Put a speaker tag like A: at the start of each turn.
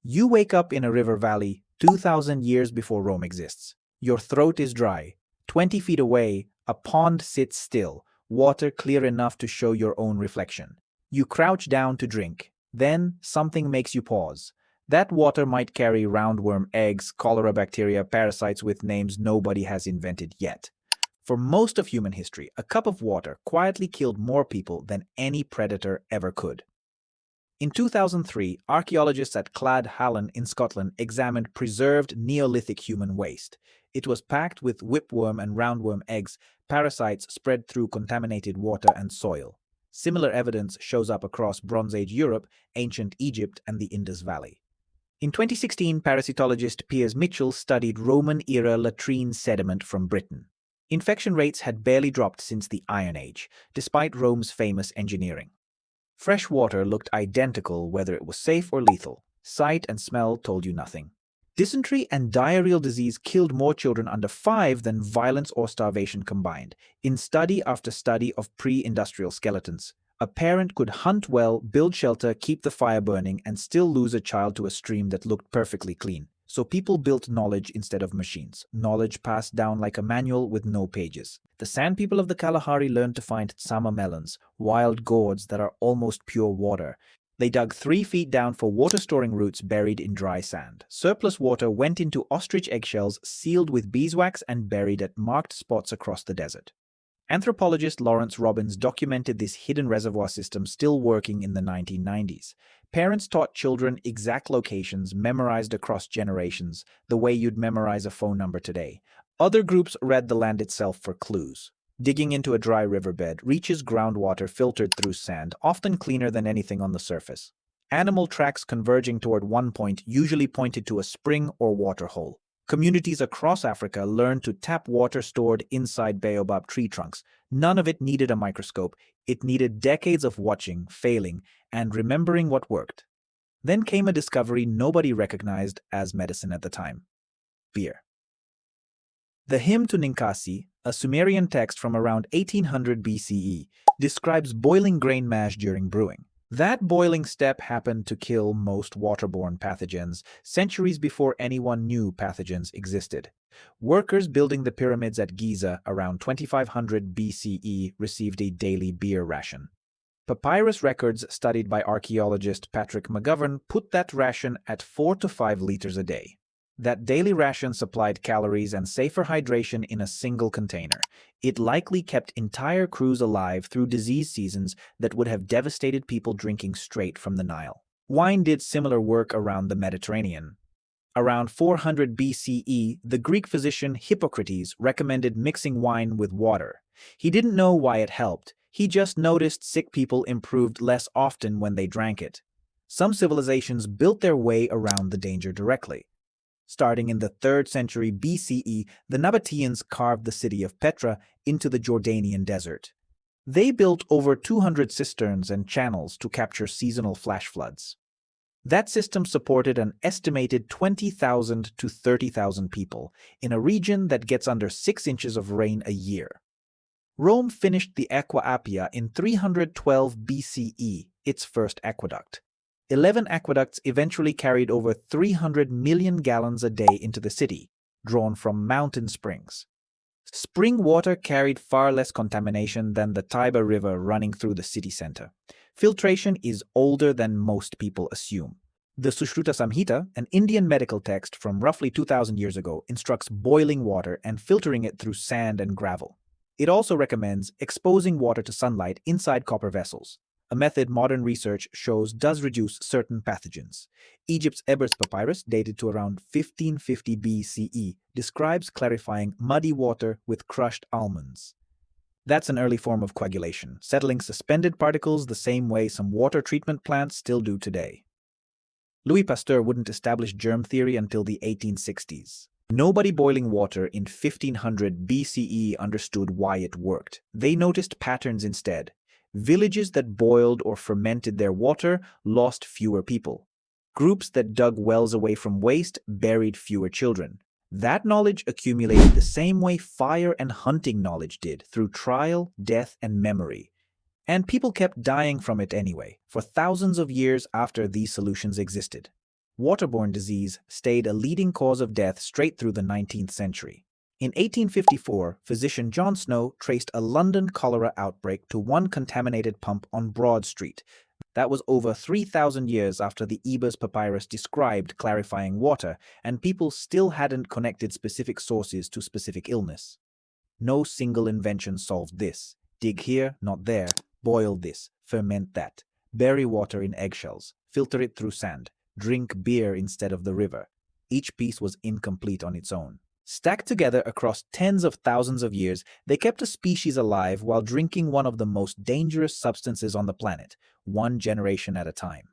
A: You wake up in a river valley 2,000 years before Rome exists. Your throat is dry. 20 feet away, a pond sits still, water clear enough to show your own reflection. You crouch down to drink. Then something makes you pause. That water might carry roundworm eggs, cholera bacteria, parasites with names nobody has invented yet. For most of human history, a cup of water quietly killed more people than any predator ever could. In 2003, archaeologists at Cladh Hallan in Scotland examined preserved Neolithic human waste. It was packed with whipworm and roundworm eggs, parasites spread through contaminated water and soil. Similar evidence shows up across Bronze Age Europe, ancient Egypt, and the Indus Valley. In 2016, parasitologist Piers Mitchell studied Roman-era latrine sediment from Britain. Infection rates had barely dropped since the Iron Age, despite Rome's famous engineering. Fresh water looked identical whether it was safe or lethal. Sight and smell told you nothing. Dysentery and diarrheal disease killed more children under 5 than violence or starvation combined. In study after study of pre-industrial skeletons, a parent could hunt well, build shelter, keep the fire burning, and still lose a child to a stream that looked perfectly clean. So people built knowledge instead of machines. Knowledge passed down like a manual with no pages. The sand people of the Kalahari learned to find tsama melons, wild gourds that are almost pure water. They dug 3 feet down for water-storing roots buried in dry sand. Surplus water went into ostrich eggshells sealed with beeswax and buried at marked spots across the desert. Anthropologist Laurence Robbins documented this hidden reservoir system still working in the 1990s. Parents taught children exact locations memorized across generations, the way you'd memorize a phone number today. Other groups read the land itself for clues. Digging into a dry riverbed reaches groundwater filtered through sand, often cleaner than anything on the surface. Animal tracks converging toward one point usually pointed to a spring or water hole. Communities across Africa learned to tap water stored inside baobab tree trunks. None of it needed a microscope. It needed decades of watching, failing, and remembering what worked. Then came a discovery nobody recognized as medicine at the time: beer. The Hymn to Ninkasi, a Sumerian text from around 1800 BCE, describes boiling grain mash during brewing. That boiling step happened to kill most waterborne pathogens centuries before anyone knew pathogens existed. Workers building the pyramids at Giza around 2500 BCE received a daily beer ration. Papyrus records studied by archaeologist Patrick McGovern put that ration at 4 to 5 liters a day. That daily ration supplied calories and safer hydration in a single container. It likely kept entire crews alive through disease seasons that would have devastated people drinking straight from the Nile. Wine did similar work around the Mediterranean. Around 400 BCE, the Greek physician Hippocrates recommended mixing wine with water. He didn't know why it helped. He just noticed sick people improved less often when they drank it. Some civilizations built their way around the danger directly. Starting in the 3rd century BCE, the Nabateans carved the city of Petra into the Jordanian desert. They built over 200 cisterns and channels to capture seasonal flash floods. That system supported an estimated 20,000 to 30,000 people in a region that gets under 6 inches of rain a year. Rome finished the Aqua Appia in 312 BCE, its first aqueduct. 11 aqueducts eventually carried over 300 million gallons a day into the city, drawn from mountain springs. Spring water carried far less contamination than the Tiber River running through the city center. Filtration is older than most people assume. The Sushruta Samhita, an Indian medical text from roughly 2,000 years ago, instructs boiling water and filtering it through sand and gravel. It also recommends exposing water to sunlight inside copper vessels, a method modern research shows does reduce certain pathogens. Egypt's Ebers Papyrus, dated to around 1550 BCE, describes clarifying muddy water with crushed almonds. That's an early form of coagulation, settling suspended particles the same way some water treatment plants still do today. Louis Pasteur wouldn't establish germ theory until the 1860s. Nobody boiling water in 1500 BCE understood why it worked. They noticed patterns instead. Villages that boiled or fermented their water lost fewer people. Groups that dug wells away from waste buried fewer children. That knowledge accumulated the same way fire and hunting knowledge did, through trial, death, and memory. And people kept dying from it anyway, for thousands of years after these solutions existed. Waterborne disease stayed a leading cause of death straight through the 19th century. In 1854, physician John Snow traced a London cholera outbreak to one contaminated pump on Broad Street. That was over 3,000 years after the Ebers Papyrus described clarifying water, and people still hadn't connected specific sources to specific illness. No single invention solved this. Dig here, not there. Boil this. Ferment that. Bury water in eggshells. Filter it through sand. Drink beer instead of the river. Each piece was incomplete on its own. Stacked together across tens of thousands of years, they kept a species alive while drinking one of the most dangerous substances on the planet, one generation at a time.